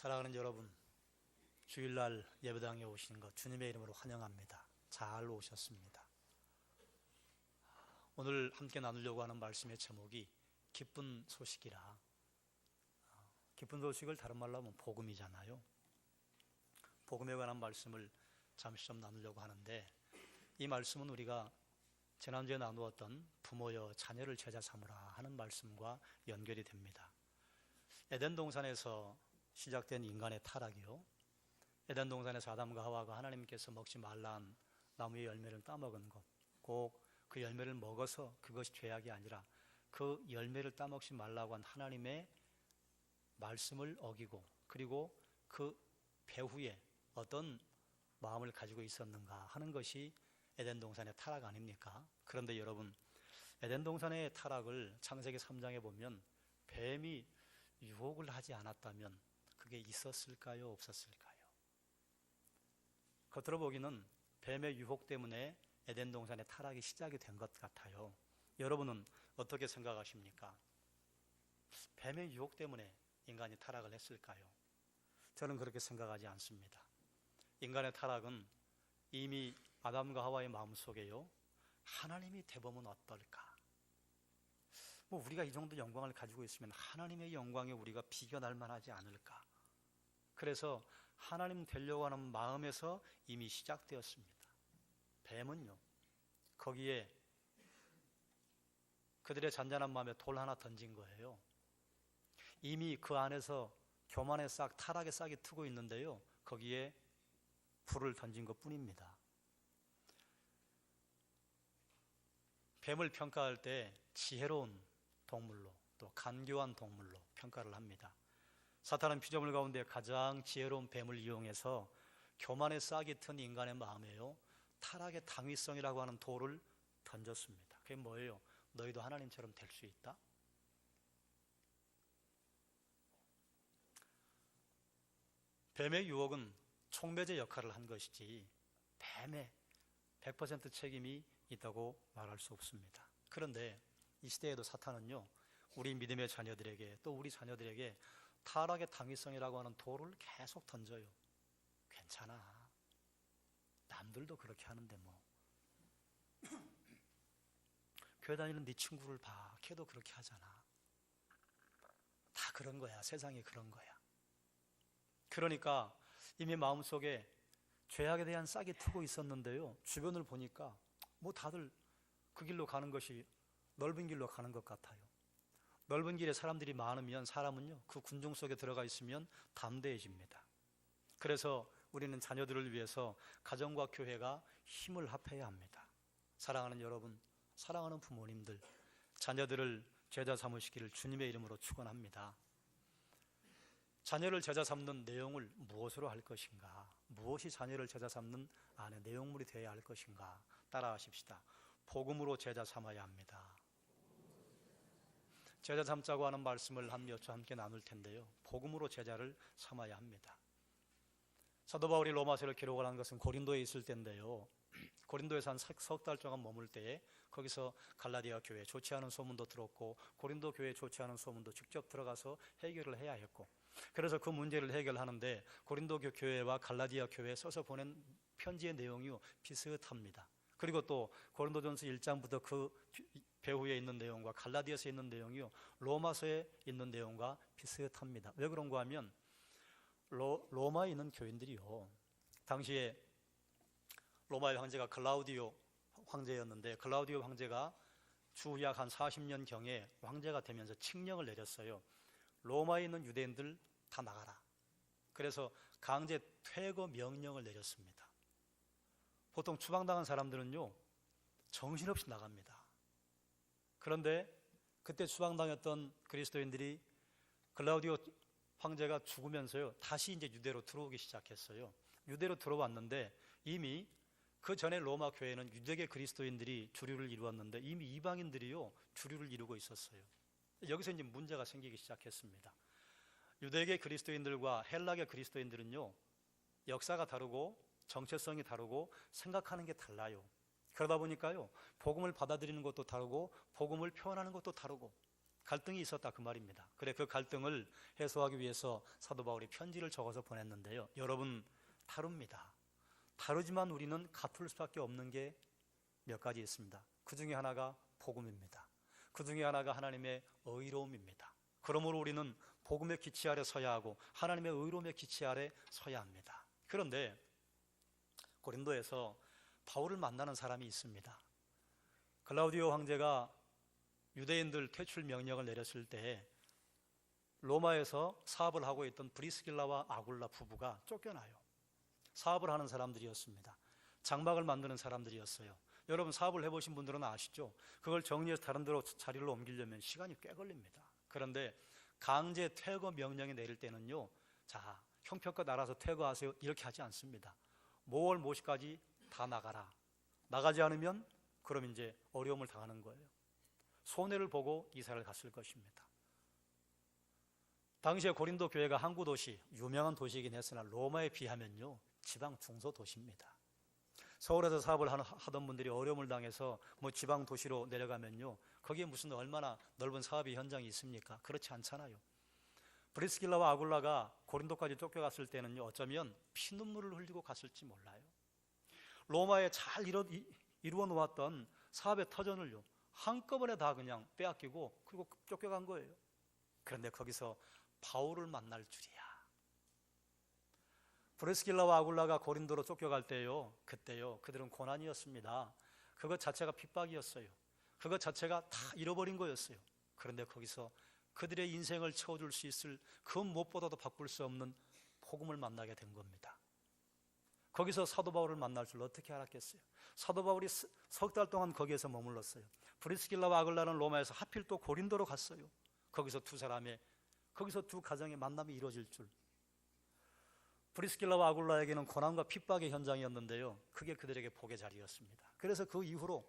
사랑하는 여러분, 주일날 예배당에 오신 것 주님의 이름으로 환영합니다. 잘 오셨습니다. 오늘 함께 나누려고 하는 말씀의 제목이 기쁜 소식이라. 기쁜 소식을 다른 말로 하면 복음이잖아요. 복음에 관한 말씀을 잠시 좀 나누려고 하는데, 이 말씀은 우리가 지난주에 나누었던 부모여 자녀를 제자 삼으라 하는 말씀과 연결이 됩니다. 에덴 동산에서 시작된 인간의 타락이요, 에덴 동산에서 아담과 하와가 하나님께서 먹지 말란 나무의 열매를 따먹은 것, 꼭 그 열매를 먹어서 그것이 죄악이 아니라 그 열매를 따먹지 말라고 한 하나님의 말씀을 어기고, 그리고 그 배후에 어떤 마음을 가지고 있었는가 하는 것이 에덴 동산의 타락 아닙니까? 그런데 여러분, 에덴 동산의 타락을 창세기 3장에 보면 뱀이 유혹을 하지 않았다면 그게 있었을까요? 없었을까요? 겉으로 보기는 뱀의 유혹 때문에 에덴 동산의 타락이 시작이 된 것 같아요. 여러분은 어떻게 생각하십니까? 뱀의 유혹 때문에 인간이 타락을 했을까요? 저는 그렇게 생각하지 않습니다. 인간의 타락은 이미 아담과 하와의 마음속에요, 하나님이 대범은 어떨까? 우리가 이 정도 영광을 가지고 있으면 하나님의 영광에 우리가 비견할 만하지 않을까? 그래서 하나님 되려고 하는 마음에서 이미 시작되었습니다. 뱀은요, 거기에 그들의 잔잔한 마음에 돌 하나 던진 거예요. 이미 그 안에서 교만의 싹, 타락의 싹이 트고 있는데요, 거기에 불을 던진 것 뿐입니다. 뱀을 평가할 때 지혜로운 동물로, 또 간교한 동물로 평가를 합니다. 사탄은 피조물 가운데 가장 지혜로운 뱀을 이용해서 교만의 싹이 튼 인간의 마음에요, 타락의 당위성이라고 하는 돌을 던졌습니다. 그게 뭐예요? 너희도 하나님처럼 될 수 있다? 뱀의 유혹은 촉매제 역할을 한 것이지 뱀의 100% 책임이 있다고 말할 수 없습니다. 그런데 이 시대에도 사탄은요, 우리 믿음의 자녀들에게, 또 우리 자녀들에게 타락의 당위성이라고 하는 돌을 계속 던져요. 괜찮아, 남들도 그렇게 하는데 뭐. 교회 다니는 네 친구를 봐, 걔도 그렇게 하잖아. 다 그런 거야, 세상이 그런 거야. 그러니까 이미 마음속에 죄악에 대한 싹이 트고 있었는데요, 주변을 보니까 다들 그 길로 가는 것이 넓은 길로 가는 것 같아요. 넓은 길에 사람들이 많으면 사람은요, 그 군중 속에 들어가 있으면 담대해집니다. 그래서 우리는 자녀들을 위해서 가정과 교회가 힘을 합해야 합니다. 사랑하는 여러분, 사랑하는 부모님들, 자녀들을 제자 삼으시기를 주님의 이름으로 축원합니다. 자녀를 제자 삼는 내용을 무엇으로 할 것인가? 무엇이 자녀를 제자 삼는 안에 내용물이 되어야 할 것인가? 따라하십시다. 복음으로 제자 삼아야 합니다. 제자 삼자고 하는 말씀을 한 몇 주 함께 나눌 텐데요, 복음으로 제자를 삼아야 합니다. 사도 바울이 로마서를 기록을 한 것은 고린도에 있을 때인데요, 고린도에서 한 석 달 동안 머물 때에 거기서 갈라디아 교회 좋지 않은 소문도 들었고, 고린도 교회 좋지 않은 소문도 직접 들어가서 해결을 해야 했고, 그래서 그 문제를 해결하는데 고린도 교회와 갈라디아 교회에 써서 보낸 편지의 내용이 비슷합니다. 그리고 또 고린도전서 1장부터 그 배후에 있는 내용과 갈라디아서에 있는 내용이 로마서에 있는 내용과 비슷합니다. 왜 그런가 하면 로마에 있는 교인들이요, 당시에 로마의 황제가 클라우디오 황제였는데, 클라우디오 황제가 주약 한 40년경에 황제가 되면서 칙령을 내렸어요. 로마에 있는 유대인들 다 나가라. 그래서 강제 퇴거 명령을 내렸습니다. 보통 추방당한 사람들은요, 정신없이 나갑니다. 그런데 그때 추방당했던 그리스도인들이 클라우디오 황제가 죽으면서요, 다시 이제 유대로 들어오기 시작했어요. 유대로 들어왔는데 이미 그 전에 로마 교회는 유대계 그리스도인들이 주류를 이루었는데 이미 이방인들이요, 주류를 이루고 있었어요. 여기서 이제 문제가 생기기 시작했습니다. 유대계 그리스도인들과 헬라계 그리스도인들은요, 역사가 다르고 정체성이 다르고 생각하는 게 달라요. 그러다 보니까요, 복음을 받아들이는 것도 다르고 복음을 표현하는 것도 다르고, 갈등이 있었다 그 말입니다. 그래 그 갈등을 해소하기 위해서 사도 바울이 편지를 적어서 보냈는데요. 여러분 다릅니다. 다르지만 우리는 같을 수밖에 없는 게 몇 가지 있습니다. 그 중에 하나가 복음입니다. 그 중에 하나가 하나님의 의로움입니다. 그러므로 우리는 복음의 기치 아래 서야 하고 하나님의 의로움의 기치 아래 서야 합니다. 그런데 고린도에서 바울을 만나는 사람이 있습니다. 글라우디오 황제가 유대인들 퇴출 명령을 내렸을 때 로마에서 사업을 하고 있던 브리스길라와 아굴라 부부가 쫓겨나요. 사업을 하는 사람들이었습니다. 장막을 만드는 사람들이었어요. 여러분 사업을 해보신 분들은 아시죠? 그걸 정리해서 다른 데로 자리를 옮기려면 시간이 꽤 걸립니다. 그런데 강제 퇴거 명령이 내릴 때는요, 자 형편껏 알아서 퇴거하세요 이렇게 하지 않습니다. 모월 모시까지 다 나가라. 나가지 않으면 그럼 이제 어려움을 당하는 거예요. 손해를 보고 이사를 갔을 것입니다. 당시에 고린도 교회가 항구 도시, 유명한 도시이긴 했으나 로마에 비하면요 지방 중소 도시입니다. 서울에서 사업을 하던 분들이 어려움을 당해서 지방 도시로 내려가면요 거기에 무슨 얼마나 넓은 사업의 현장이 있습니까? 그렇지 않잖아요. 브리스길라와 아굴라가 고린도까지 쫓겨갔을 때는요 어쩌면 피눈물을 흘리고 갔을지 몰라요. 로마에 잘 이루어 놓았던 사업의 터전을요 한꺼번에 다 그냥 빼앗기고 그리고 쫓겨간 거예요. 그런데 거기서 바울을 만날 줄이야. 브리스길라와 아굴라가 고린도로 쫓겨갈 때요, 그때요 그들은 고난이었습니다. 그것 자체가 핍박이었어요. 그것 자체가 다 잃어버린 거였어요. 그런데 거기서 그들의 인생을 채워줄 수 있을 그 무엇보다도 바꿀 수 없는 복음을 만나게 된 겁니다. 거기서 사도 바울을 만날 줄 어떻게 알았겠어요? 사도 바울이 석 달 동안 거기에서 머물렀어요. 브리스길라와 아굴라는 로마에서 하필 또 고린도로 갔어요. 거기서 두 가정의 만남이 이루어질 줄. 브리스길라와 아굴라에게는 고난과 핍박의 현장이었는데요 그게 그들에게 복의 자리였습니다. 그래서 그 이후로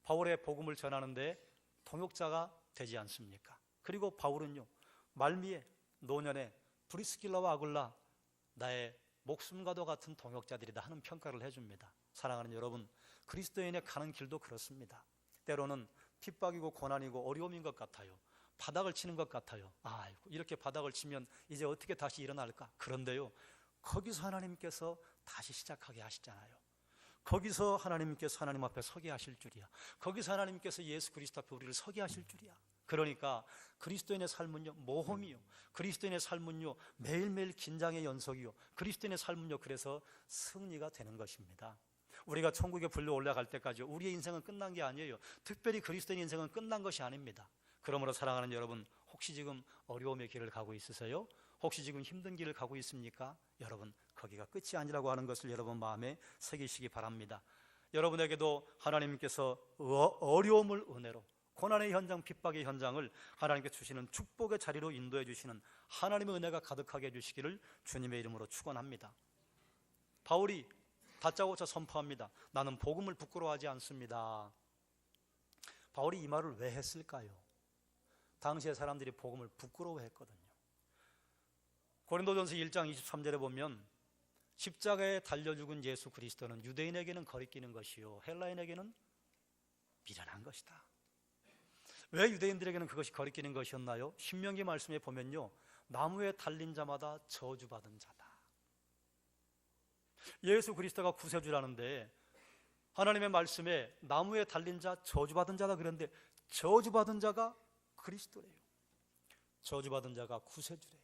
바울의 복음을 전하는데 동역자가 되지 않습니까? 그리고 바울은요 말미에 노년에 브리스길라와 아굴라 나의 목숨과도 같은 동역자들이다 하는 평가를 해줍니다. 사랑하는 여러분, 그리스도인의 가는 길도 그렇습니다. 때로는 핍박이고 고난이고 어려움인 것 같아요. 바닥을 치는 것 같아요. 아이고 이렇게 바닥을 치면 이제 어떻게 다시 일어날까? 그런데요 거기서 하나님께서 다시 시작하게 하시잖아요. 거기서 하나님께서 하나님 앞에 서게 하실 줄이야. 거기서 하나님께서 예수 그리스도 앞에 우리를 서게 하실 줄이야. 그러니까 그리스도인의 삶은요 모험이요, 그리스도인의 삶은요 매일매일 긴장의 연속이요, 그리스도인의 삶은요 그래서 승리가 되는 것입니다. 우리가 천국에 불려 올라갈 때까지 우리의 인생은 끝난 게 아니에요. 특별히 그리스도인 인생은 끝난 것이 아닙니다. 그러므로 사랑하는 여러분, 혹시 지금 어려움의 길을 가고 있으세요? 혹시 지금 힘든 길을 가고 있습니까? 여러분 거기가 끝이 아니라고 하는 것을 여러분 마음에 새기시기 바랍니다. 여러분에게도 하나님께서 어려움을 은혜로, 고난의 현장, 핍박의 현장을 하나님께 주시는 축복의 자리로 인도해 주시는 하나님의 은혜가 가득하게 해주시기를 주님의 이름으로 축원합니다. 바울이 다짜고짜 선포합니다. 나는 복음을 부끄러워하지 않습니다. 바울이 이 말을 왜 했을까요? 당시의 사람들이 복음을 부끄러워했거든요. 고린도전서 1장 23절에 보면 십자가에 달려 죽은 예수 그리스도는 유대인에게는 거리끼는 것이요 헬라인에게는 미련한 것이다. 왜 유대인들에게는 그것이 거리끼는 것이었나요? 신명기 말씀에 보면요 나무에 달린 자마다 저주받은 자다. 예수 그리스도가 구세주라는데 하나님의 말씀에 나무에 달린 자 저주받은 자다 그랬는데 저주받은 자가 그리스도래요. 저주받은 자가 구세주래요.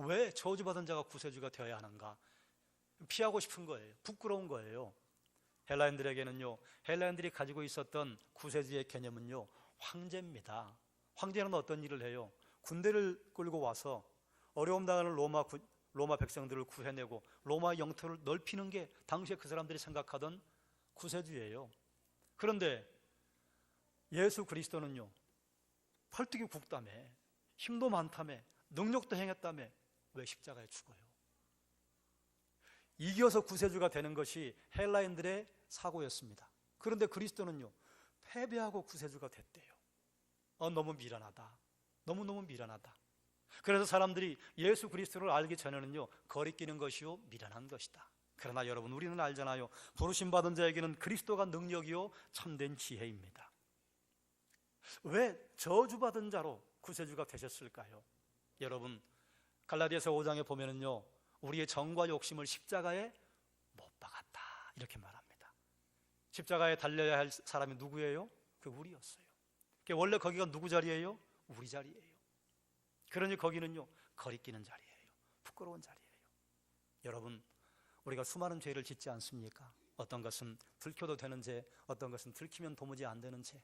왜 저주받은 자가 구세주가 되어야 하는가? 피하고 싶은 거예요. 부끄러운 거예요. 헬라인들에게는요 헬라인들이 가지고 있었던 구세주의 개념은요 황제입니다. 황제는 어떤 일을 해요? 군대를 끌고 와서 어려움 당하는 로마 백성들을 구해내고 로마의 영토를 넓히는 게 당시에 그 사람들이 생각하던 구세주예요. 그런데 예수 그리스도는요 펄뜨기 굵다며, 힘도 많다며, 능력도 행했다며 왜 십자가에 죽어요? 이겨서 구세주가 되는 것이 헬라인들의 사고였습니다. 그런데 그리스도는요 패배하고 구세주가 됐대요. 너무 미련하다. 너무너무 미련하다. 그래서 사람들이 예수 그리스도를 알기 전에는요 거리끼는 것이요 미련한 것이다. 그러나 여러분 우리는 알잖아요. 부르심 받은 자에게는 그리스도가 능력이요 참된 지혜입니다. 왜 저주받은 자로 구세주가 되셨을까요? 여러분, 갈라디아서 5장에 보면은요, 우리의 정과 욕심을 십자가에 못 박았다 이렇게 말합니다. 십자가에 달려야 할 사람이 누구예요? 그 우리였어요. 원래 거기가 누구 자리예요? 우리 자리예요. 그러니 거기는요, 거리끼는 자리예요. 부끄러운 자리예요. 여러분, 우리가 수많은 죄를 짓지 않습니까? 어떤 것은 들켜도 되는 죄, 어떤 것은 들키면 도무지 안 되는 죄.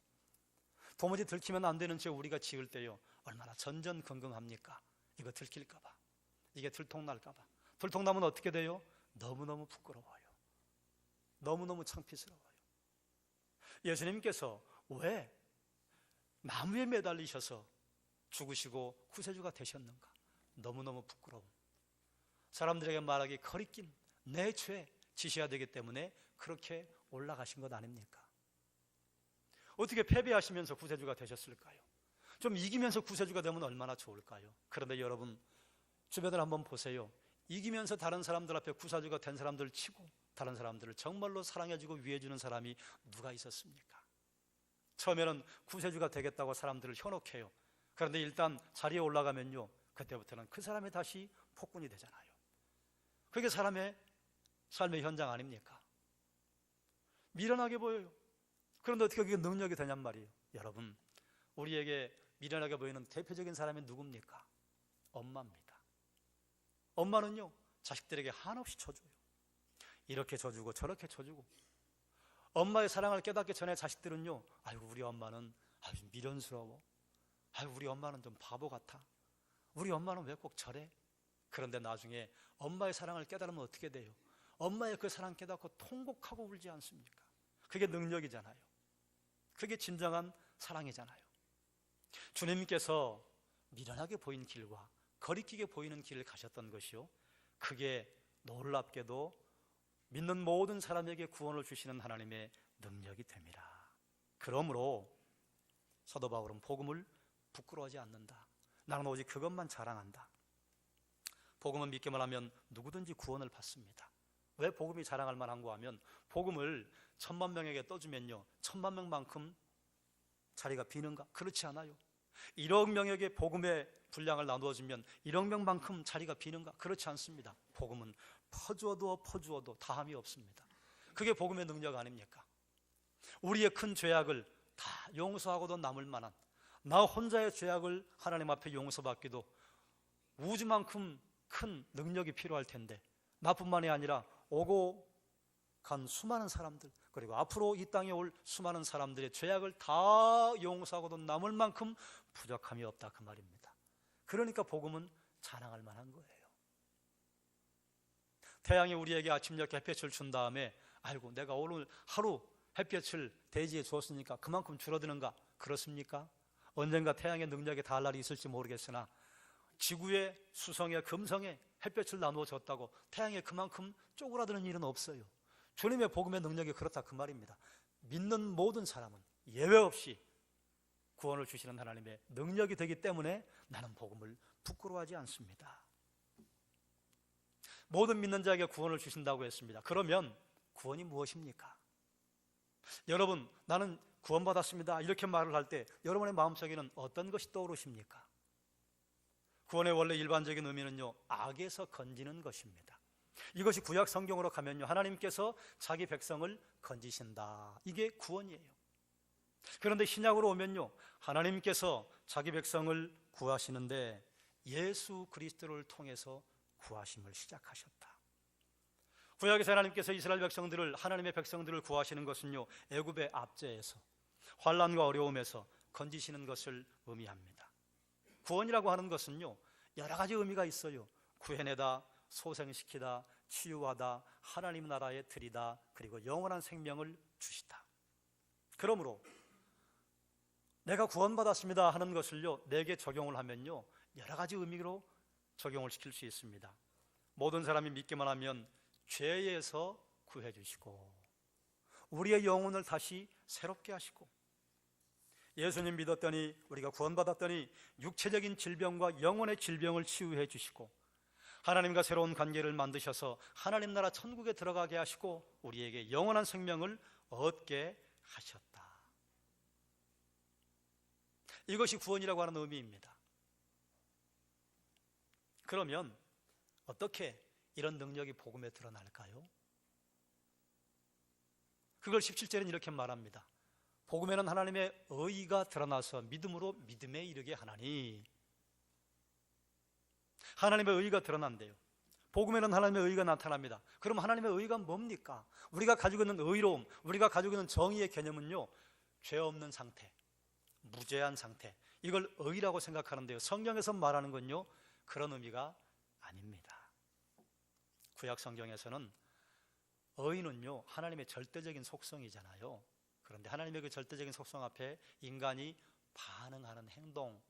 도무지 들키면 안 되는 죄 우리가 지을 때요, 얼마나 전전긍긍합니까? 이거 들킬까 봐, 이게 들통날까 봐. 들통나면 어떻게 돼요? 너무너무 부끄러워요. 너무너무 창피스러워요. 예수님께서 왜 나무에 매달리셔서 죽으시고 구세주가 되셨는가? 너무너무 부끄러움. 사람들에게 말하기 거리낀 내 죄 지셔야 되기 때문에 그렇게 올라가신 것 아닙니까? 어떻게 패배하시면서 구세주가 되셨을까요? 좀 이기면서 구세주가 되면 얼마나 좋을까요? 그런데 여러분, 주변을 한번 보세요. 이기면서 다른 사람들 앞에 구세주가 된 사람들 치고 다른 사람들을 정말로 사랑해주고 위해주는 사람이 누가 있었습니까? 처음에는 구세주가 되겠다고 사람들을 현혹해요. 그런데 일단 자리에 올라가면요, 그때부터는 그 사람이 다시 폭군이 되잖아요. 그게 사람의 삶의 현장 아닙니까? 미련하게 보여요. 그런데 어떻게 그게 능력이 되냔 말이에요. 여러분, 우리에게 미련하게 보이는 대표적인 사람이 누굽니까? 엄마입니다. 엄마는요, 자식들에게 한없이 쳐줘요. 이렇게 쳐주고 저렇게 쳐주고. 엄마의 사랑을 깨닫기 전에 자식들은요, 아이고 우리 엄마는 아주 미련스러워, 아이고 우리 엄마는 좀 바보 같아, 우리 엄마는 왜 꼭 저래? 그런데 나중에 엄마의 사랑을 깨달으면 어떻게 돼요? 엄마의 그 사랑 깨닫고 통곡하고 울지 않습니까? 그게 능력이잖아요. 그게 진정한 사랑이잖아요. 주님께서 미련하게 보인 길과 거리끼게 보이는 길을 가셨던 것이요, 그게 놀랍게도 믿는 모든 사람에게 구원을 주시는 하나님의 능력이 됩니다. 그러므로 사도 바울은 복음을 부끄러워하지 않는다. 나는 오직 그것만 자랑한다. 복음은 믿기만 하면 누구든지 구원을 받습니다. 왜 복음이 자랑할 만한고 하면, 복음을 1000만 명에게 떠주면요, 1000만 명만큼 자리가 비는가? 그렇지 않아요. 1억 명에게 복음의 분량을 나누어주면 1억 명만큼 자리가 비는가? 그렇지 않습니다. 복음은 퍼주어도 다함이 없습니다. 그게 복음의 능력 아닙니까? 우리의 큰 죄악을 다 용서하고도 남을 만한, 나 혼자의 죄악을 하나님 앞에 용서받기도 우주만큼 큰 능력이 필요할 텐데, 나뿐만이 아니라 오고 간 수많은 사람들, 그리고 앞으로 이 땅에 올 수많은 사람들의 죄악을 다 용서하고도 남을 만큼 부족함이 없다, 그 말입니다. 그러니까 복음은 자랑할 만한 거예요. 태양이 우리에게 아침 저녁 햇볕을 준 다음에, 아이고 내가 오늘 하루 햇볕을 대지에 주었으니까 그만큼 줄어드는가? 그렇습니까? 언젠가 태양의 능력에 닿을 날이 있을지 모르겠으나 지구의 수성에 금성에 햇볕을 나누어 줬다고 태양에 그만큼 쪼그라드는 일은 없어요. 주님의 복음의 능력이 그렇다, 그 말입니다. 믿는 모든 사람은 예외 없이 구원을 주시는 하나님의 능력이 되기 때문에 나는 복음을 부끄러워하지 않습니다. 모든 믿는 자에게 구원을 주신다고 했습니다. 그러면 구원이 무엇입니까? 여러분, 나는 구원받았습니다 이렇게 말을 할 때 여러분의 마음속에는 어떤 것이 떠오르십니까? 구원의 원래 일반적인 의미는요, 악에서 건지는 것입니다. 이것이 구약 성경으로 가면요, 하나님께서 자기 백성을 건지신다, 이게 구원이에요. 그런데 신약으로 오면요, 하나님께서 자기 백성을 구하시는데 예수 그리스도를 통해서 구하심을 시작하셨다. 구약에서 하나님께서 이스라엘 백성들을, 하나님의 백성들을 구하시는 것은요, 애굽의 압제에서, 환난과 어려움에서 건지시는 것을 의미합니다. 구원이라고 하는 것은요, 여러 가지 의미가 있어요. 구해내다, 소생시키다, 치유하다, 하나님 나라에 들이다, 그리고 영원한 생명을 주시다. 그러므로 내가 구원받았습니다 하는 것을요, 내게 적용을 하면요, 여러 가지 의미로 적용을 시킬 수 있습니다. 모든 사람이 믿기만 하면 죄에서 구해주시고, 우리의 영혼을 다시 새롭게 하시고, 예수님 믿었더니 우리가 구원받았더니 육체적인 질병과 영혼의 질병을 치유해 주시고, 하나님과 새로운 관계를 만드셔서 하나님 나라 천국에 들어가게 하시고 우리에게 영원한 생명을 얻게 하셨다. 이것이 구원이라고 하는 의미입니다. 그러면 어떻게 이런 능력이 복음에 드러날까요? 그걸 17절에는 이렇게 말합니다. 복음에는 하나님의 의의가 드러나서 믿음으로 믿음에 이르게 하나니. 하나님의 의의가 드러난대요. 복음에는 하나님의 의의가 나타납니다. 그럼 하나님의 의의가 뭡니까? 우리가 가지고 있는 의로움, 우리가 가지고 있는 정의의 개념은요, 죄 없는 상태, 무죄한 상태, 이걸 의라고 생각하는데요, 성경에서 말하는 건요 그런 의미가 아닙니다. 구약 성경에서는 의는요 하나님의 절대적인 속성이잖아요. 그런데 하나님의 그 절대적인 속성 앞에 인간이 반응하는 행동을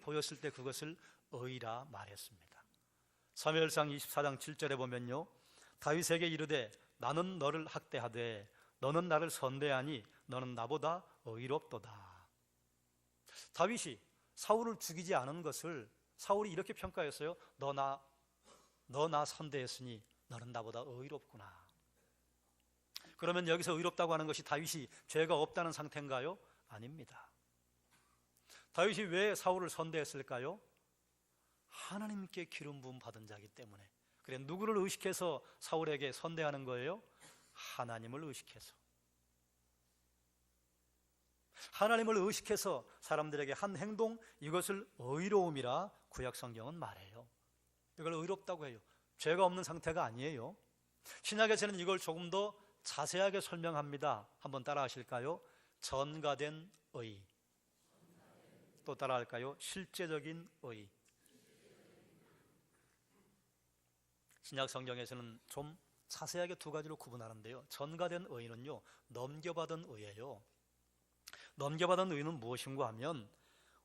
보였을 때 그것을 의라 말했습니다. 사무엘상 24장 7절에 보면요, 다윗에게 이르되 나는 너를 학대하되 너는 나를 선대하니 너는 나보다 의롭도다. 다윗이 사울을 죽이지 않은 것을 사울이 이렇게 평가했어요. 너 나 선대했으니 너는 나보다 의롭구나. 그러면 여기서 의롭다고 하는 것이 다윗이 죄가 없다는 상태인가요? 아닙니다. 다윗이 왜 사울을 선대했을까요? 하나님께 기름 부음 받은 자이기 때문에. 그래, 누구를 의식해서 사울에게 선대하는 거예요? 하나님을 의식해서. 하나님을 의식해서 사람들에게 한 행동, 이것을 의로움이라 구약 성경은 말해요. 이걸 의롭다고 해요. 죄가 없는 상태가 아니에요. 신약에서는 이걸 조금 더 자세하게 설명합니다. 한번 따라 하실까요? 전가된 의. 또 따라 할까요? 실제적인 의. 신약 성경에서는 좀 자세하게 두 가지로 구분하는데요, 전가된 의는요 넘겨받은 의예요. 넘겨받은 의는 무엇인가 하면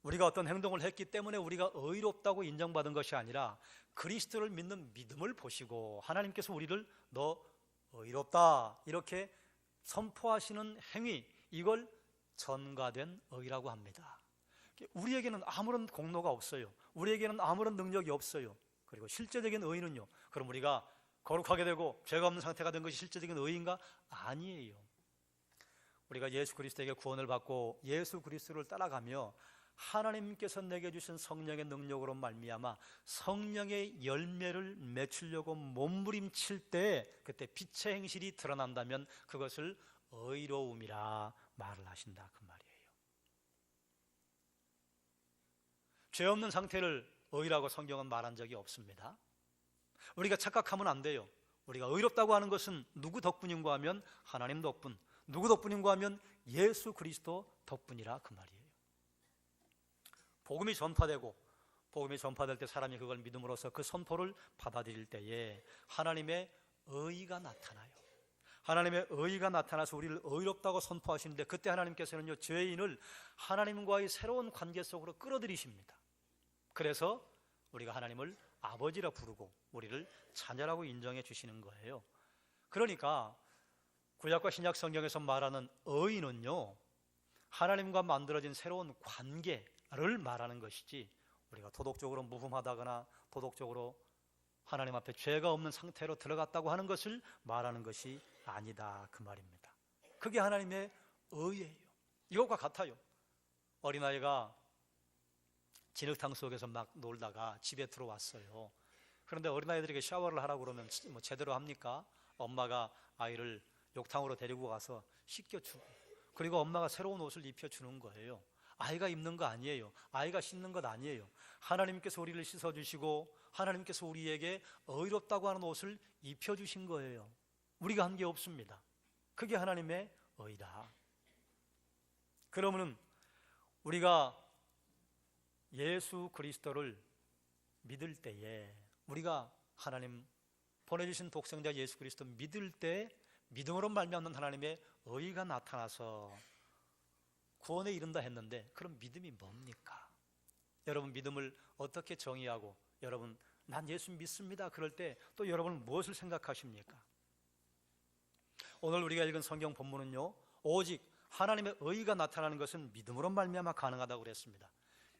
우리가 어떤 행동을 했기 때문에 우리가 의롭다고 인정받은 것이 아니라 그리스도를 믿는 믿음을 보시고 하나님께서 우리를 너 의롭다 이렇게 선포하시는 행위, 이걸 전가된 의라고 합니다. 우리에게는 아무런 공로가 없어요. 우리에게는 아무런 능력이 없어요. 그리고 실제적인 의는요, 그럼 우리가 거룩하게 되고 죄가 없는 상태가 된 것이 실제적인 의인가? 아니에요. 우리가 예수 그리스도에게 구원을 받고 예수 그리스도를 따라가며 하나님께서 내게 주신 성령의 능력으로 말미암아 성령의 열매를 맺으려고 몸부림칠 때 그때 빛의 행실이 드러난다면 그것을 의로움이라 말을 하신다, 그 말이에요. 죄 없는 상태를 의라고 성경은 말한 적이 없습니다. 우리가 착각하면 안 돼요. 우리가 의롭다고 하는 것은 누구 덕분인가 하면 하나님 덕분, 누구 덕분인가 하면 예수 그리스도 덕분이라 그 말이에요. 복음이 전파되고 복음이 전파될 때 사람이 그걸 믿음으로써 그 선포를 받아들일 때에 하나님의 의의가 나타나요. 하나님의 의의가 나타나서 우리를 의롭다고 선포하시는데 그때 하나님께서는요 죄인을 하나님과의 새로운 관계 속으로 끌어들이십니다. 그래서 우리가 하나님을 아버지라 부르고 우리를 자녀라고 인정해 주시는 거예요. 그러니까 구약과 신약 성경에서 말하는 의의는요 하나님과 만들어진 새로운 관계를 말하는 것이지 우리가 도덕적으로 무흠하다거나 도덕적으로 하나님 앞에 죄가 없는 상태로 들어갔다고 하는 것을 말하는 것이 아니다, 그 말입니다. 그게 하나님의 의예요. 이것과 같아요. 어린아이가 진흙탕 속에서 막 놀다가 집에 들어왔어요. 그런데 어린아이들에게 샤워를 하라고 그러면 뭐 제대로 합니까? 엄마가 아이를 욕탕으로 데리고 가서 씻겨주고, 그리고 엄마가 새로운 옷을 입혀주는 거예요. 아이가 입는 거 아니에요. 아이가 씻는 것 아니에요. 하나님께서 우리를 씻어주시고 하나님께서 우리에게 의롭다고 하는 옷을 입혀주신 거예요. 우리가 한 게 없습니다. 그게 하나님의 의다. 그러면은 우리가 예수 그리스도를 믿을 때에, 우리가 하나님 보내주신 독생자 예수 그리스도 믿을 때 믿음으로 말미암는 하나님의 의가 나타나서 구원에 이른다 했는데, 그럼 믿음이 뭡니까? 여러분 믿음을 어떻게 정의하고, 여러분 난 예수 믿습니다 그럴 때 또 여러분은 무엇을 생각하십니까? 오늘 우리가 읽은 성경 본문은요 오직 하나님의 의가 나타나는 것은 믿음으로 말미암아 가능하다고 그랬습니다.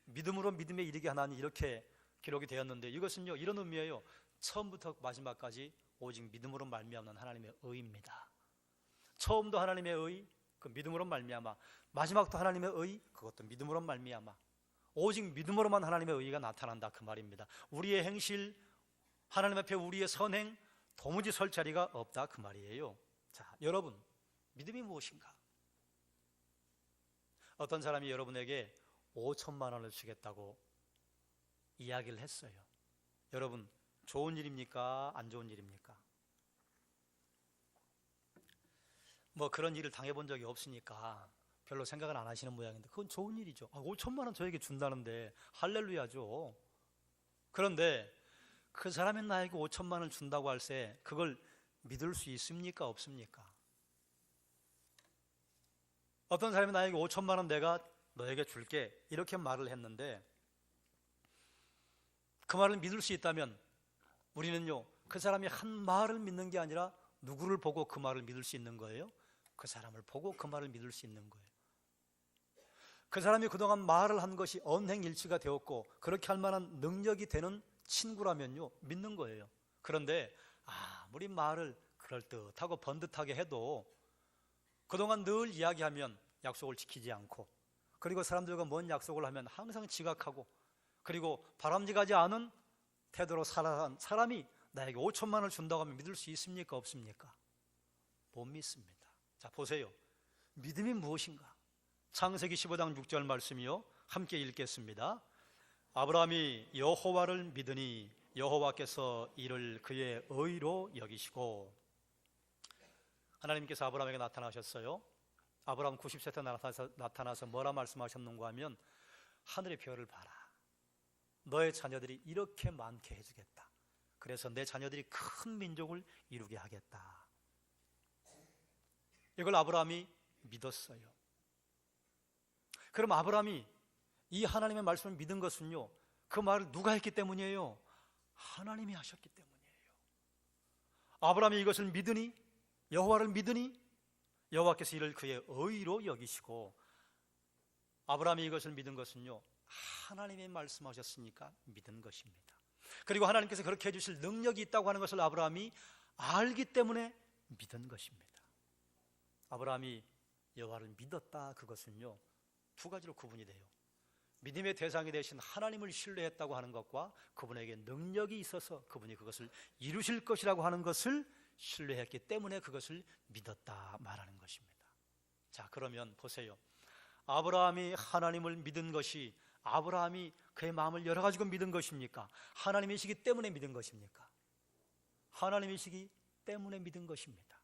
믿음으로 믿음에 이르게 하나니 이렇게 기록이 되었는데, 이것은요 이런 의미예요. 처음부터 마지막까지 오직 믿음으로 말미암는 하나님의 의입니다. 처음도 하나님의 의, 그 믿음으로 말미암아. 마지막도 하나님의 의, 그것도 믿음으로 말미암아. 오직 믿음으로만 하나님의 의가 나타난다 그 말입니다. 우리의 행실, 하나님 앞에 우리의 선행 도무지 설 자리가 없다 그 말이에요. 자, 여러분, 믿음이 무엇인가? 어떤 사람이 여러분에게 5천만 원을 주겠다고 이야기를 했어요. 여러분, 좋은 일입니까? 안 좋은 일입니까? 뭐 그런 일을 당해본 적이 없으니까 별로 생각을 안 하시는 모양인데 그건 좋은 일이죠. 5천만 원 저에게 준다는데 할렐루야죠. 그런데 그 사람이 나에게 5천만 원을 준다고 할 때 그걸 믿을 수 있습니까? 없습니까? 어떤 사람이 나에게 5천만 원 내가 너에게 줄게 이렇게 말을 했는데 그 말을 믿을 수 있다면 우리는요, 그 사람이 한 말을 믿는 게 아니라 누구를 보고 그 말을 믿을 수 있는 거예요? 그 사람을 보고 그 말을 믿을 수 있는 거예요. 그 사람이 그동안 말을 한 것이 언행일치가 되었고 그렇게 할 만한 능력이 되는 친구라면요, 믿는 거예요. 그런데 아무리 말을 그럴듯하고 번듯하게 해도 그동안 늘 이야기하면 약속을 지키지 않고, 그리고 사람들과 뭔 약속을 하면 항상 지각하고, 그리고 바람직하지 않은 태도로 살아간 사람이 나에게 5천만 원을 준다고 하면 믿을 수 있습니까? 없습니까? 못 믿습니다. 자, 보세요. 믿음이 무엇인가? 창세기 15장 6절 말씀이요, 함께 읽겠습니다. 아브라함이 여호와를 믿으니 여호와께서 이를 그의 의로 여기시고. 하나님께서 아브라함에게 나타나셨어요. 아브라함 90세 때 나타나서 뭐라 말씀하셨는가 하면, 하늘의 별을 봐라, 너의 자녀들이 이렇게 많게 해주겠다. 그래서 내 자녀들이 큰 민족을 이루게 하겠다. 이걸 아브라함이 믿었어요. 그럼 아브라함이 이 하나님의 말씀을 믿은 것은요, 그 말을 누가 했기 때문이에요? 하나님이 하셨기 때문이에요. 아브라함이 이것을 믿으니, 여호와를 믿으니 여호와께서 이를 그의 의로 여기시고, 아브라함이 이것을 믿은 것은요, 하나님의 말씀하셨으니까 믿은 것입니다. 그리고 하나님께서 그렇게 해주실 능력이 있다고 하는 것을 아브라함이 알기 때문에 믿은 것입니다. 아브라함이 여호와를 믿었다, 그것은요, 두 가지로 구분이 돼요. 믿음의 대상이 되신 하나님을 신뢰했다고 하는 것과 그분에게 능력이 있어서 그분이 그것을 이루실 것이라고 하는 것을 신뢰했기 때문에 그것을 믿었다 말하는 것입니다. 자, 그러면 보세요. 아브라함이 하나님을 믿은 것이 아브라함이 그의 마음을 열어가지고 믿은 것입니까? 하나님이시기 때문에 믿은 것입니까? 하나님이시기 때문에 믿은 것입니다.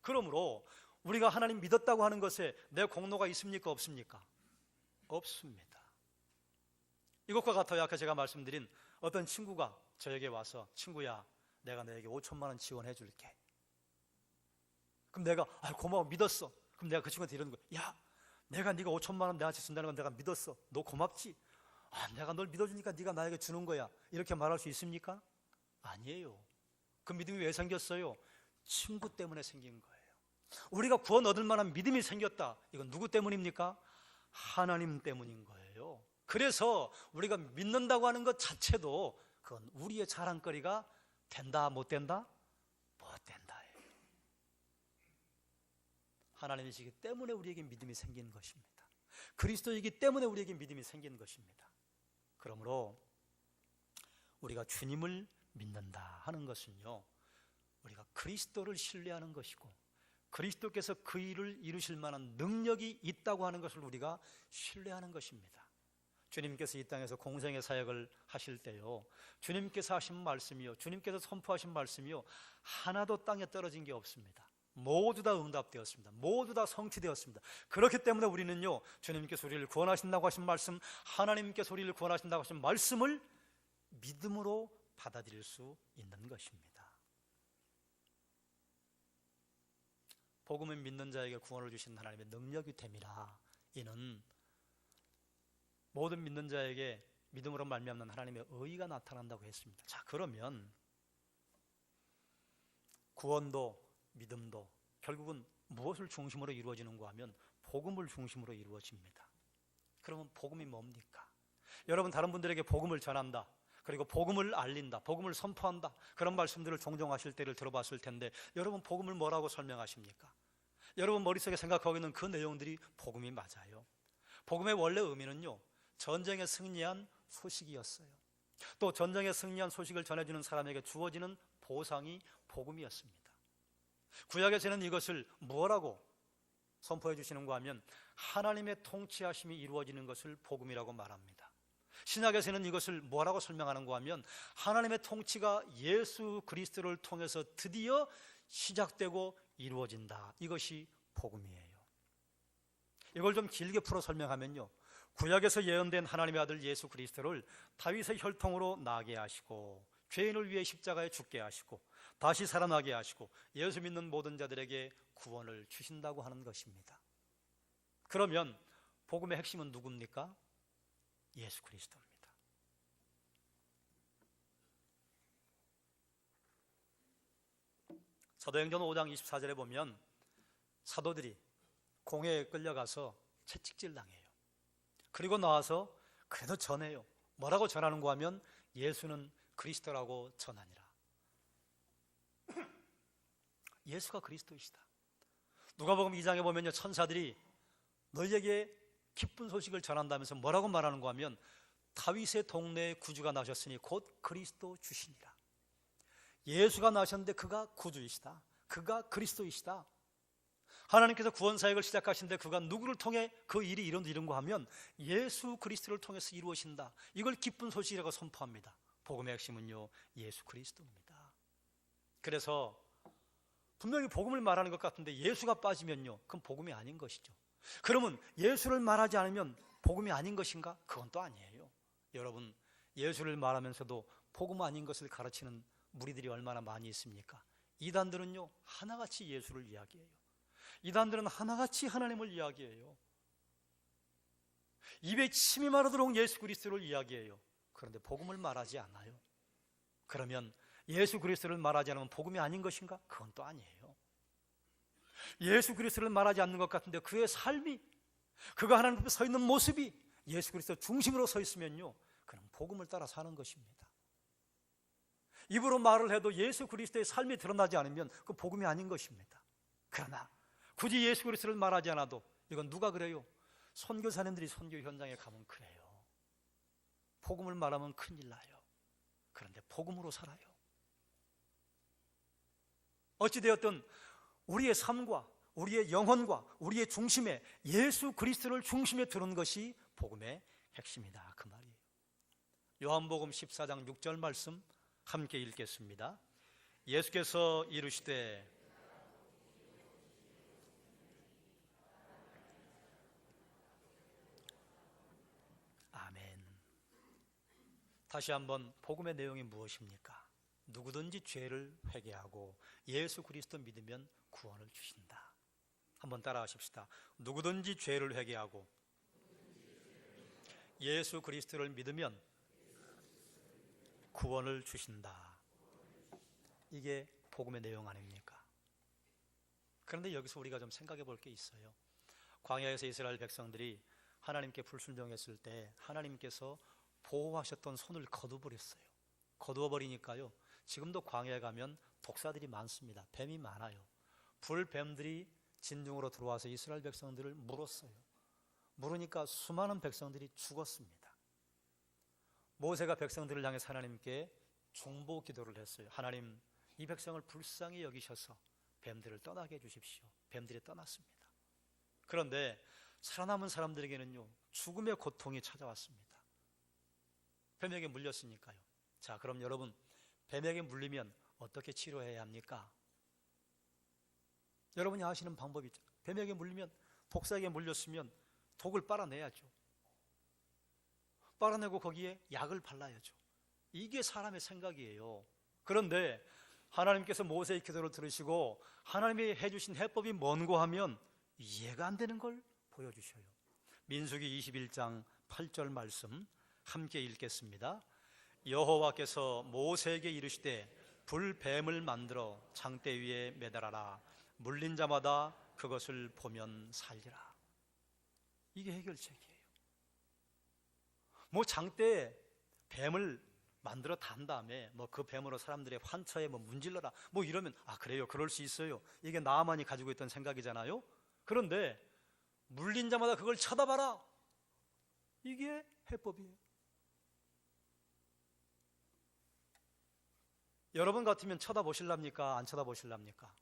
그러므로 우리가 하나님 믿었다고 하는 것에 내 공로가 있습니까? 없습니까? 없습니다. 이것과 같아요. 아까 제가 말씀드린 어떤 친구가 저에게 와서, 친구야, 내가 너에게 5천만 원 지원해 줄게. 그럼 내가 고마워, 믿었어. 그럼 내가 그 친구한테 이러는 거야. 야, 내가 네가 5천만 원 나한테 준다는 건 내가 믿었어. 너 고맙지? 내가 널 믿어주니까 네가 나에게 주는 거야. 이렇게 말할 수 있습니까? 아니에요. 그 믿음이 왜 생겼어요? 친구 때문에 생긴 거예요. 우리가 구원 얻을 만한 믿음이 생겼다. 이건 누구 때문입니까? 하나님 때문인 거예요. 그래서 우리가 믿는다고 하는 것 자체도 그건 우리의 자랑거리가 된다, 못 된다? 못 된다예요. 하나님이시기 때문에 우리에게 믿음이 생긴 것입니다. 그리스도이기 때문에 우리에게 믿음이 생긴 것입니다. 그러므로 우리가 주님을 믿는다 하는 것은요, 우리가 그리스도를 신뢰하는 것이고 그리스도께서 그 일을 이루실 만한 능력이 있다고 하는 것을 우리가 신뢰하는 것입니다. 주님께서 이 땅에서 공생의 사역을 하실 때요, 주님께서 하신 말씀이요, 주님께서 선포하신 말씀이요, 하나도 땅에 떨어진 게 없습니다. 모두 다 응답되었습니다. 모두 다 성취되었습니다. 그렇기 때문에 우리는요, 주님께서 우리를 구원하신다고 하신 말씀, 하나님께서 우리를 구원하신다고 하신 말씀을 믿음으로 받아들일 수 있는 것입니다. 복음을 믿는 자에게 구원을 주신 하나님의 능력이 됨이라. 이는 모든 믿는 자에게 믿음으로 말미암는 하나님의 의가 나타난다고 했습니다. 자, 그러면 구원도 믿음도 결국은 무엇을 중심으로 이루어지는가 하면 복음을 중심으로 이루어집니다. 그러면 복음이 뭡니까? 여러분, 다른 분들에게 복음을 전한다, 그리고 복음을 알린다, 복음을 선포한다, 그런 말씀들을 종종 하실 때를 들어봤을 텐데 여러분, 복음을 뭐라고 설명하십니까? 여러분 머릿속에 생각하고 있는 그 내용들이 복음이 맞아요. 복음의 원래 의미는요, 전쟁에 승리한 소식이었어요. 또 전쟁에 승리한 소식을 전해주는 사람에게 주어지는 보상이 복음이었습니다. 구약에서는 이것을 무엇라고 선포해 주시는가 하면 하나님의 통치하심이 이루어지는 것을 복음이라고 말합니다. 신약에서는 이것을 뭐라고 설명하는가 하면 하나님의 통치가 예수 그리스도를 통해서 드디어 시작되고 이루어진다. 이것이 복음이에요. 이걸 좀 길게 풀어 설명하면요, 구약에서 예언된 하나님의 아들 예수 그리스도를 다윗의 혈통으로 나게 하시고 죄인을 위해 십자가에 죽게 하시고 다시 살아나게 하시고 예수 믿는 모든 자들에게 구원을 주신다고 하는 것입니다. 그러면 복음의 핵심은 누굽니까? 예수 그리스도입니다. 사도행전 5장 24절에 보면 사도들이 공회에 끌려가서 채찍질 당해요. 그리고 나와서 그래도 전해요. 뭐라고 전하는가 하면 예수는 그리스도라고 전하니라. 예수가 그리스도이시다. 누가복음 2장에 보면요, 천사들이 너희에게 기쁜 소식을 전한다면서 뭐라고 말하는가 하면 다윗의 동네에 구주가 나셨으니 곧 그리스도 주시니라. 예수가 나셨는데 그가 구주이시다. 그가 그리스도이시다. 하나님께서 구원사역을 시작하신데 그가 누구를 통해 그 일이 이룬가 하면 예수 그리스도를 통해서 이루어진다. 이걸 기쁜 소식이라고 선포합니다. 복음의 핵심은요, 예수 그리스도입니다. 그래서 분명히 복음을 말하는 것 같은데 예수가 빠지면요, 그건 복음이 아닌 것이죠. 그러면 예수를 말하지 않으면 복음이 아닌 것인가? 그건 또 아니에요. 여러분, 예수를 말하면서도 복음 아닌 것을 가르치는 무리들이 얼마나 많이 있습니까? 이단들은요, 하나같이 예수를 이야기해요. 이단들은 하나같이 하나님을 이야기해요. 입에 침이 마르도록 예수 그리스도를 이야기해요. 그런데 복음을 말하지 않아요. 그러면 예수 그리스도를 말하지 않으면 복음이 아닌 것인가? 그건 또 아니에요. 예수 그리스도를 말하지 않는 것 같은데 그의 삶이, 그가 하나님 앞에 서 있는 모습이 예수 그리스도 중심으로 서 있으면요, 그럼 복음을 따라 사는 것입니다. 입으로 말을 해도 예수 그리스도의 삶이 드러나지 않으면 그 복음이 아닌 것입니다. 그러나 굳이 예수 그리스도를 말하지 않아도, 이건 누가 그래요? 선교사님들이 선교 현장에 가면 그래요. 복음을 말하면 큰일 나요. 그런데 복음으로 살아요. 어찌되었든 우리의 삶과 우리의 영혼과 우리의 중심에 예수 그리스도를 중심에 두는 것이 복음의 핵심이다, 그 말이에요. 요한복음 14장 6절 말씀 함께 읽겠습니다. 예수께서 이르시되 아멘. 다시 한번 복음의 내용이 무엇입니까? 누구든지 죄를 회개하고 예수 그리스도 믿으면 구원을 주신다. 한번 따라하십시다. 누구든지 죄를 회개하고 예수 그리스도를 믿으면 구원을 주신다. 이게 복음의 내용 아닙니까? 그런데 여기서 우리가 좀 생각해 볼 게 있어요. 광야에서 이스라엘 백성들이 하나님께 불순종했을 때 하나님께서 보호하셨던 손을 거두버렸어요. 거두어버리니까요, 지금도 광야에 가면 독사들이 많습니다. 뱀이 많아요. 불뱀들이 진중으로 들어와서 이스라엘 백성들을 물었어요. 물으니까 수많은 백성들이 죽었습니다. 모세가 백성들을 향해 하나님께 중보 기도를 했어요. 하나님, 이 백성을 불쌍히 여기셔서 뱀들을 떠나게 해주십시오. 뱀들이 떠났습니다. 그런데 살아남은 사람들에게는요, 죽음의 고통이 찾아왔습니다. 뱀에게 물렸으니까요. 자, 그럼 여러분, 뱀에게 물리면 어떻게 치료해야 합니까? 여러분이 아시는 방법이 있죠. 뱀에게 물리면, 독사에게 물렸으면 독을 빨아내야죠. 빨아내고 거기에 약을 발라야죠. 이게 사람의 생각이에요. 그런데 하나님께서 모세의 기도를 들으시고 하나님이 해주신 해법이 뭔고 하면 이해가 안 되는 걸 보여주셔요. 민수기 21장 8절 말씀 함께 읽겠습니다. 여호와께서 모세에게 이르시되 불뱀을 만들어 장대 위에 매달아라. 물린 자마다 그것을 보면 살리라. 이게 해결책이에요. 뭐 장대에 뱀을 만들어 단 다음에 뭐 그 뱀으로 사람들의 환처에 뭐 문질러라 뭐 이러면 그래요, 그럴 수 있어요. 이게 나만이 가지고 있던 생각이잖아요. 그런데 물린 자마다 그걸 쳐다봐라, 이게 해법이에요. 여러분 같으면 쳐다보실랍니까? 안 쳐다보실랍니까?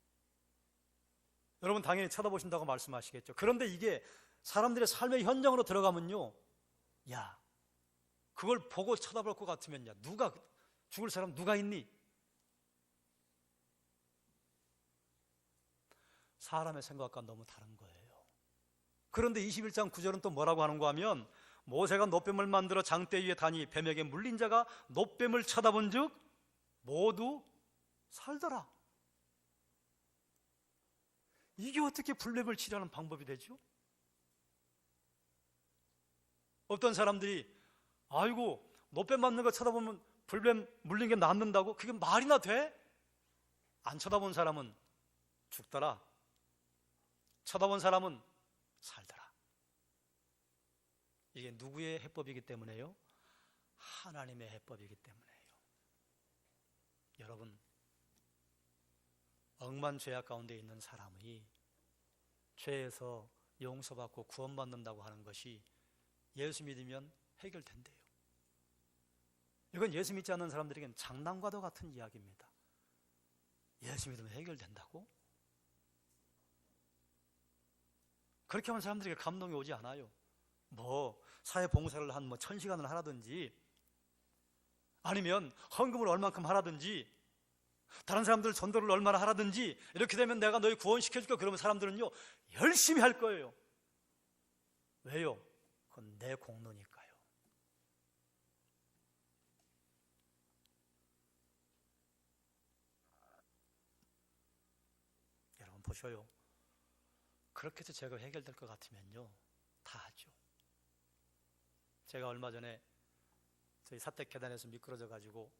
여러분 당연히 쳐다보신다고 말씀하시겠죠. 그런데 이게 사람들의 삶의 현장으로 들어가면요, 야, 그걸 보고 쳐다볼 것 같으면요, 누가 죽을 사람 누가 있니? 사람의 생각과 너무 다른 거예요. 그런데 21장 9절은 또 뭐라고 하는가 하면, 모세가 놋뱀을 만들어 장대 위에 다니 뱀에게 물린 자가 놋뱀을 쳐다본 즉 모두 살더라. 이게 어떻게 불뱀을 치료하는 방법이 되죠? 어떤 사람들이 아이고 놋뱀 맞는 거 쳐다보면 불뱀 물린 게 낫는다고? 그게 말이나 돼? 안 쳐다본 사람은 죽더라, 쳐다본 사람은 살더라. 이게 누구의 해법이기 때문에요? 하나님의 해법이기 때문에요. 여러분, 억만 죄악 가운데 있는 사람이 죄에서 용서받고 구원받는다고 하는 것이 예수 믿으면 해결된대요. 이건 예수 믿지 않는 사람들에게는 장난과도 같은 이야기입니다. 예수 믿으면 해결된다고? 그렇게 하면 사람들에게 감동이 오지 않아요. 뭐 사회봉사를 한 1000시간을 하라든지, 아니면 헌금을 얼만큼 하라든지, 다른 사람들 전도를 얼마나 하라든지, 이렇게 되면 내가 너희 구원시켜줄까? 그러면 사람들은요 열심히 할 거예요. 왜요? 그건 내 공로니까요. 여러분 보셔요. 그렇게 해서 제가 해결될 것 같으면요 다 하죠. 제가 얼마 전에 저희 사택 계단에서 미끄러져 가지고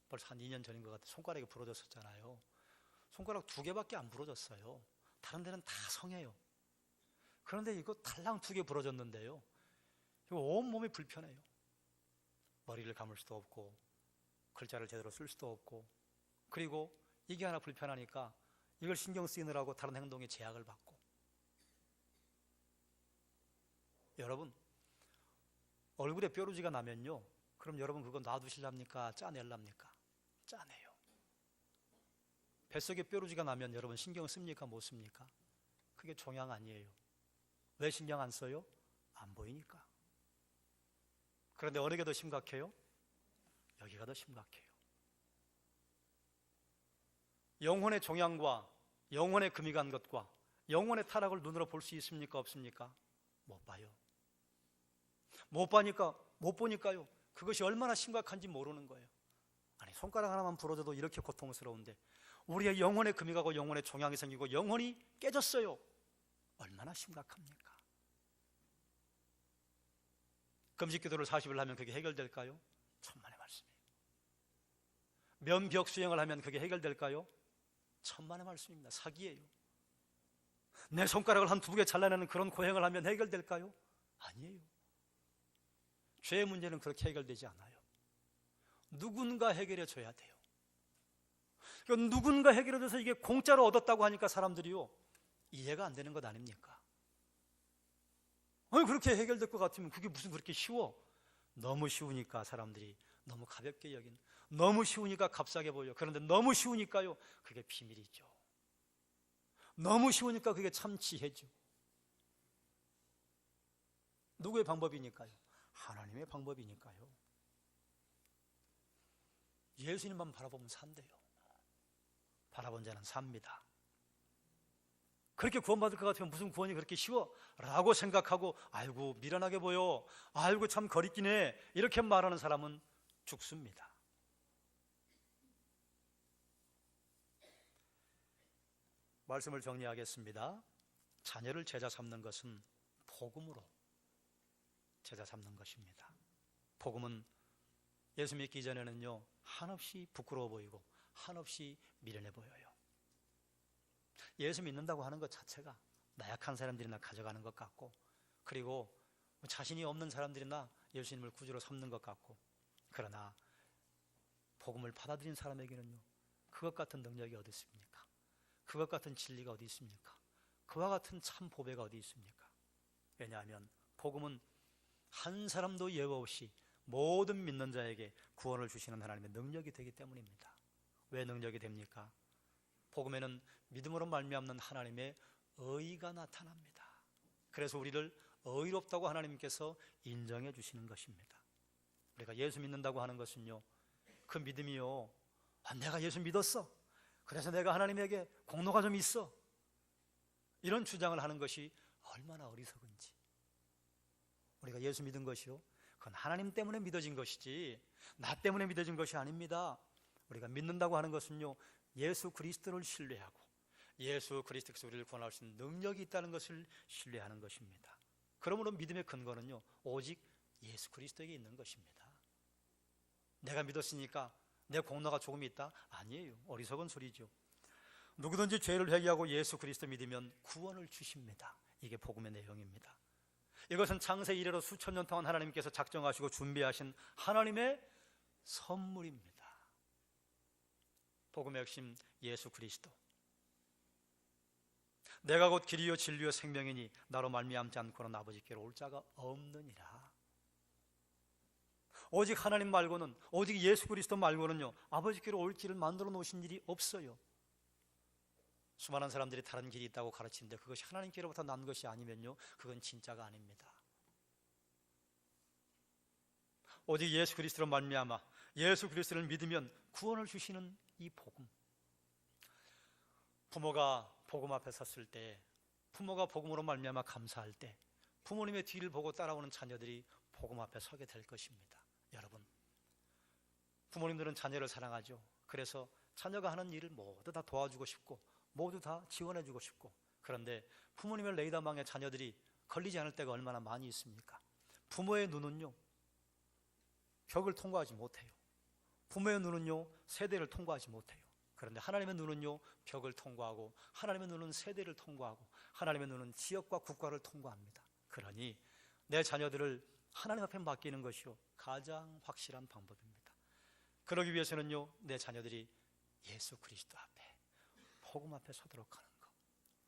벌써 한 2년 전인 것 같아요. 손가락이 부러졌었잖아요. 손가락 2개밖에 안 부러졌어요. 다른 데는 다 성해요. 그런데 이거 달랑 2개 부러졌는데요, 이거 온몸이 불편해요. 머리를 감을 수도 없고 글자를 제대로 쓸 수도 없고, 그리고 이게 하나 불편하니까 이걸 신경 쓰이느라고 다른 행동에 제약을 받고. 여러분, 얼굴에 뾰루지가 나면요, 그럼 여러분 그거 놔두실랍니까? 짜낼랍니까? 짜내요. 뱃속에 뾰루지가 나면 여러분 신경 씁니까? 못 씁니까? 그게 종양 아니에요. 왜 신경 안 써요? 안 보이니까. 그런데 어느 게 더 심각해요? 여기가 더 심각해요. 영혼의 종양과 영혼의 금이 간 것과 영혼의 타락을 눈으로 볼 수 있습니까? 없습니까? 못 봐요. 못 보니까요 그것이 얼마나 심각한지 모르는 거예요. 아니, 손가락 하나만 부러져도 이렇게 고통스러운데 우리의 영혼의 금이 가고 영혼의 종양이 생기고 영혼이 깨졌어요. 얼마나 심각합니까? 금식기도를 40일 하면 그게 해결될까요? 천만의 말씀이에요. 면벽 수행을 하면 그게 해결될까요? 천만의 말씀입니다. 사기예요. 내 손가락을 한 2개 잘라내는 그런 고행을 하면 해결될까요? 아니에요. 죄의 문제는 그렇게 해결되지 않아요. 누군가 해결해 줘야 돼요. 그러니까 누군가 해결해 줘서 이게 공짜로 얻었다고 하니까 사람들이요 이해가 안 되는 것 아닙니까? 아니, 그렇게 해결될 것 같으면 그게 무슨 그렇게 쉬워? 너무 쉬우니까 사람들이 너무 가볍게 여긴, 너무 쉬우니까 값싸게 보여. 그런데 너무 쉬우니까요 그게 비밀이죠. 너무 쉬우니까 그게 참 지혜죠. 누구의 방법이니까요? 하나님의 방법이니까요. 예수님만 바라보면 산대요. 바라본 자는 삽니다. 그렇게 구원받을 것 같으면 무슨 구원이 그렇게 쉬워? 라고 생각하고 아이고 미련하게 보여, 아이고 참 거리끼네, 이렇게 말하는 사람은 죽습니다. 말씀을 정리하겠습니다. 자녀를 제자 삼는 것은 복음으로 제자 삼는 것입니다. 복음은 예수 믿기 전에는요 한없이 부끄러워 보이고 한없이 미련해 보여요. 예수 믿는다고 하는 것 자체가 나약한 사람들이나 가져가는 것 같고, 그리고 자신이 없는 사람들이나 예수님을 구주로 삼는 것 같고, 그러나 복음을 받아들인 사람에게는요, 그것 같은 능력이 어디 있습니까? 그것 같은 진리가 어디 있습니까? 그와 같은 참 보배가 어디 있습니까? 왜냐하면 복음은 한 사람도 예외 없이 모든 믿는 자에게 구원을 주시는 하나님의 능력이 되기 때문입니다. 왜 능력이 됩니까? 복음에는 믿음으로 말미암는 하나님의 의가 나타납니다. 그래서 우리를 의롭다고 하나님께서 인정해 주시는 것입니다. 우리가 예수 믿는다고 하는 것은요, 그 믿음이요, 내가 예수 믿었어, 그래서 내가 하나님에게 공로가 좀 있어, 이런 주장을 하는 것이 얼마나 어리석은지. 우리가 예수 믿은 것이요, 그건 하나님 때문에 믿어진 것이지 나 때문에 믿어진 것이 아닙니다. 우리가 믿는다고 하는 것은요, 예수 그리스도를 신뢰하고 예수 그리스도께서 우리를 구원할 수 있는 능력이 있다는 것을 신뢰하는 것입니다. 그러므로 믿음의 근거는요, 오직 예수 그리스도에게 있는 것입니다. 내가 믿었으니까 내 공로가 조금 있다? 아니에요. 어리석은 소리죠. 누구든지 죄를 회개하고 예수 그리스도 믿으면 구원을 주십니다. 이게 복음의 내용입니다. 이것은 창세 이래로 수천 년 동안 하나님께서 작정하시고 준비하신 하나님의 선물입니다. 복음의 핵심, 예수 그리스도. 내가 곧 길이요 진리요 생명이니 나로 말미암지 않고는 아버지께로 올 자가 없느니라. 오직 하나님 말고는, 오직 예수 그리스도 말고는요, 아버지께로 올 길을 만들어 놓으신 일이 없어요. 수많은 사람들이 다른 길이 있다고 가르치는데 그것이 하나님께로부터 난 것이 아니면요, 그건 진짜가 아닙니다. 오직 예수 그리스도로 말미암아 예수 그리스도를 믿으면 구원을 주시는 이 복음. 부모가 복음 앞에 섰을 때, 부모가 복음으로 말미암아 감사할 때, 부모님의 뒤를 보고 따라오는 자녀들이 복음 앞에 서게 될 것입니다. 여러분, 부모님들은 자녀를 사랑하죠. 그래서 자녀가 하는 일을 모두 다 도와주고 싶고 모두 다 지원해주고 싶고, 그런데 부모님의 레이더망에 자녀들이 걸리지 않을 때가 얼마나 많이 있습니까? 부모의 눈은요, 벽을 통과하지 못해요. 부모의 눈은요, 세대를 통과하지 못해요. 그런데 하나님의 눈은요, 벽을 통과하고, 하나님의 눈은 세대를 통과하고, 하나님의 눈은 지역과 국가를 통과합니다. 그러니 내 자녀들을 하나님 앞에 맡기는 것이요, 가장 확실한 방법입니다. 그러기 위해서는요, 내 자녀들이 예수 그리스도 앞에, 복음 앞에 서도록 하는 것.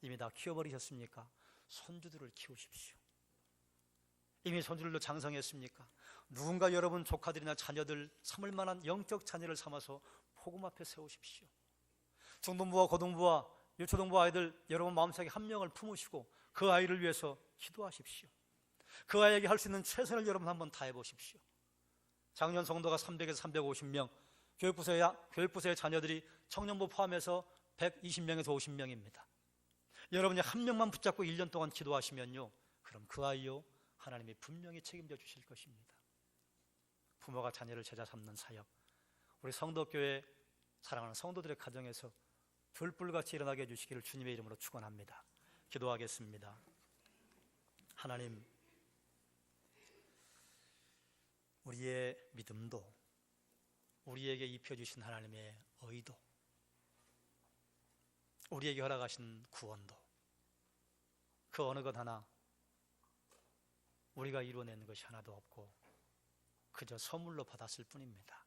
이미 다 키워버리셨습니까? 손주들을 키우십시오. 이미 손주들도 장성했습니까? 누군가 여러분 조카들이나 자녀들 삼을 만한 영적 자녀를 삼아서 복음 앞에 세우십시오. 중등부와 고등부와 유초등부 아이들 여러분 마음속에 한 명을 품으시고 그 아이를 위해서 기도하십시오. 그 아이에게 할 수 있는 최선을 여러분 한번 다해 보십시오. 작년 성도가 300에서 350명, 교육부서의 자녀들이 청년부 포함해서 120명에서 50명입니다. 여러분이 한 명만 붙잡고 1년 동안 기도하시면요, 그럼 그 아이요, 하나님이 분명히 책임져 주실 것입니다. 부모가 자녀를 제자 삼는 사역, 우리 성도교회 사랑하는 성도들의 가정에서 들불같이 일어나게 해주시기를 주님의 이름으로 축원합니다. 기도하겠습니다. 하나님, 우리의 믿음도, 우리에게 입혀주신 하나님의 의도, 우리에게 허락하신 구원도, 그 어느 것 하나 우리가 이루어낸 것이 하나도 없고 그저 선물로 받았을 뿐입니다.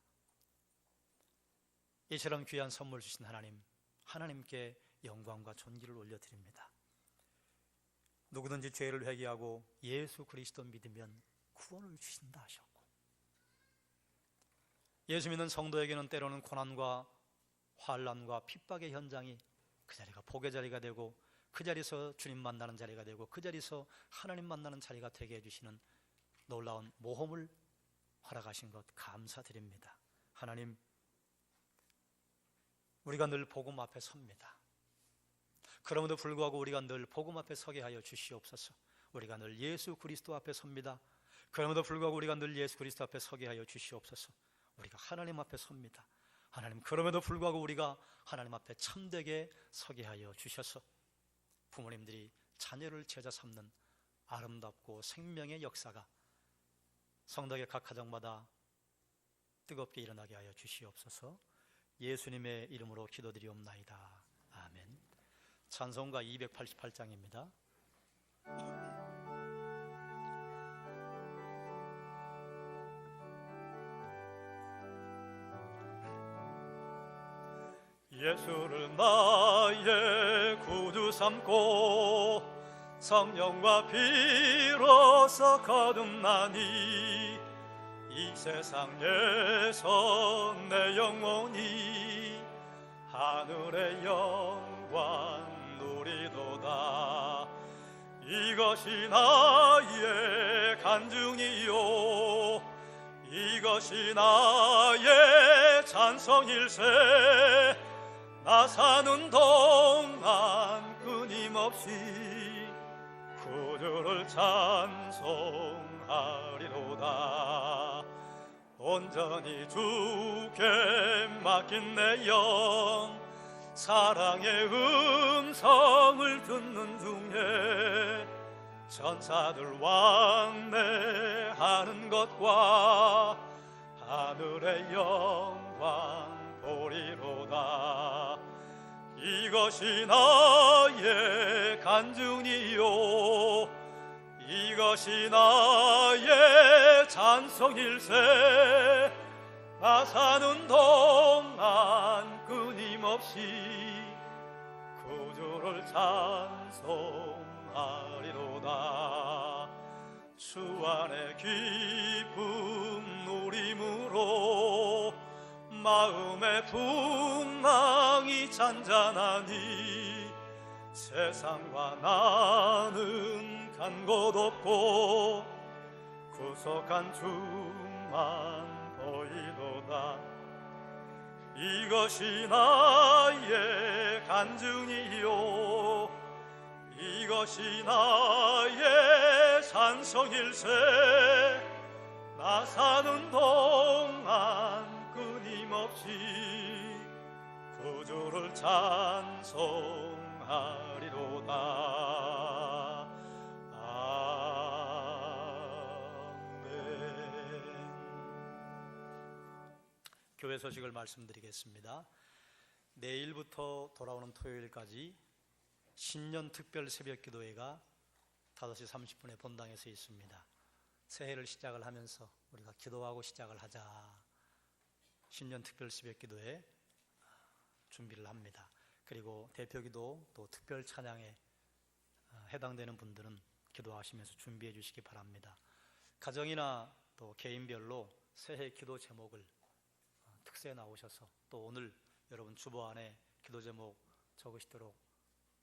이처럼 귀한 선물 주신 하나님, 하나님께 영광과 존귀를 올려드립니다. 누구든지 죄를 회개하고 예수 그리스도 믿으면 구원을 주신다 하셨고, 예수 믿는 성도에게는 때로는 고난과 환난과 핍박의 현장이 그 자리가 복의 자리가 되고, 그 자리에서 주님 만나는 자리가 되고, 그 자리에서 하나님 만나는 자리가 되게 해주시는 놀라운 모험을 허락하신 것 감사드립니다. 하나님, 우리가 늘 복음 앞에 섭니다. 그럼에도 불구하고 우리가 늘 복음 앞에 서게 하여 주시옵소서. 우리가 늘 예수 그리스도 앞에 섭니다. 그럼에도 불구하고 우리가 늘 예수 그리스도 앞에 서게 하여 주시옵소서. 우리가 하나님 앞에 섭니다. 하나님, 그럼에도 불구하고 우리가 하나님 앞에 참되게 서게 하여 주셔서 부모님들이 자녀를 제자 삼는 아름답고 생명의 역사가 성덕의 각 가정마다 뜨겁게 일어나게 하여 주시옵소서. 예수님의 이름으로 기도드리옵나이다. 아멘. 찬송가 288장입니다. 예수를 나의 구주 삼고 성령과 피로써 거듭나니 이 세상에서 내 영혼이 하늘의 영광 누리도다. 이것이 나의 간증이요 이것이 나의 찬송일세. 나 사는 동안 끊임없이 구주를 찬송하리로다. 온전히 주께 맡긴 내 영 사랑의 음성을 듣는 중에 천사들 왕래하는 것과 하늘의 영광 보리로다. 이것이 나의 간증이요 이것이 나의 찬송일세. 나 사는 동안 끊임없이 구주를 찬송하리로다. 주 안에 기쁨 누림으로 마음의 풍랑이 잔잔하니 세상과 나는 간 곳 없고 구속한 주만 보이도다. 이것이 나의 간증이요 이것이 나의 찬송일세. 나 사는 동안 끊임없이 구주를 찬송하리로다. 교회 소식을 말씀드리겠습니다. 내일부터 돌아오는 토요일까지 신년 특별 새벽 기도회가 5시 30분에 본당에서 있습니다. 새해를 시작을 하면서 우리가 기도하고 시작을 하자. 신년 특별 새벽 기도회 준비를 합니다. 그리고 대표기도 또 특별 찬양에 해당되는 분들은 기도하시면서 준비해 주시기 바랍니다. 가정이나 또 개인별로 새해 기도 제목을 특세에 나오셔서 또 오늘 여러분 주보 안에 기도 제목 적으시도록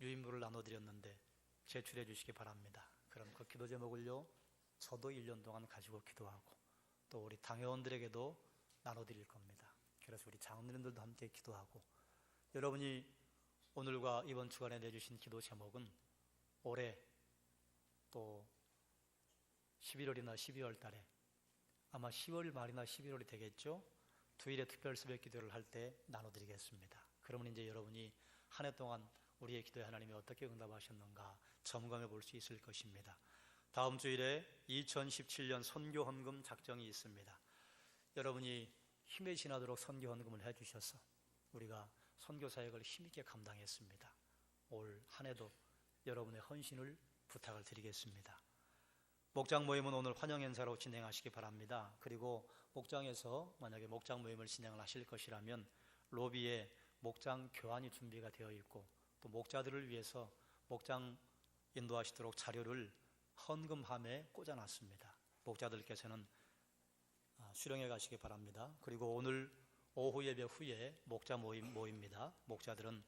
유인물을 나눠드렸는데 제출해 주시기 바랍니다. 그럼 그 기도 제목을요 저도 1년 동안 가지고 기도하고 또 우리 당회원들에게도 나눠드릴 겁니다. 그래서 우리 장로님들도 함께 기도하고 여러분이 오늘과 이번 주간에 내주신 기도 제목은 올해 또 11월이나 12월 달에 아마 10월 말이나 11월이 되겠죠. 주일에 특별 새벽 기도를 할 때 나눠드리겠습니다. 그러면 이제 여러분이 한 해 동안 우리의 기도에 하나님이 어떻게 응답하셨는가 점검해 볼 수 있을 것입니다. 다음 주일에 2017년 선교 헌금 작정이 있습니다. 여러분이 힘에 지나도록 선교 헌금을 해주셔서 우리가 선교 사역을 힘있게 감당했습니다. 올 한 해도 여러분의 헌신을 부탁을 드리겠습니다. 목장 모임은 오늘 환영 행사로 진행하시기 바랍니다. 그리고 목장에서 만약에 목장 모임을 진행을 하실 것이라면 로비에 목장 교환이 준비가 되어 있고 또 목자들을 위해서 목장 인도하시도록 자료를 헌금함에 꽂아놨습니다. 목자들께서는 수령해 가시기 바랍니다. 그리고 오늘 오후 예배 후에 목자 모입니다. 목자들은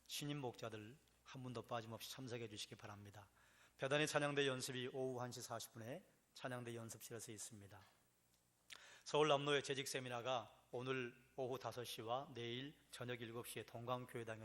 신임 목자들 한 분도 빠짐없이 참석해 주시기 바랍니다. 배단위 찬양대 연습이 오후 1시 40분에 찬양대 연습실에서 있습니다. 서울 남로의 재직 세미나가 오늘 오후 5시와 내일 저녁 7시에 동강교회당에서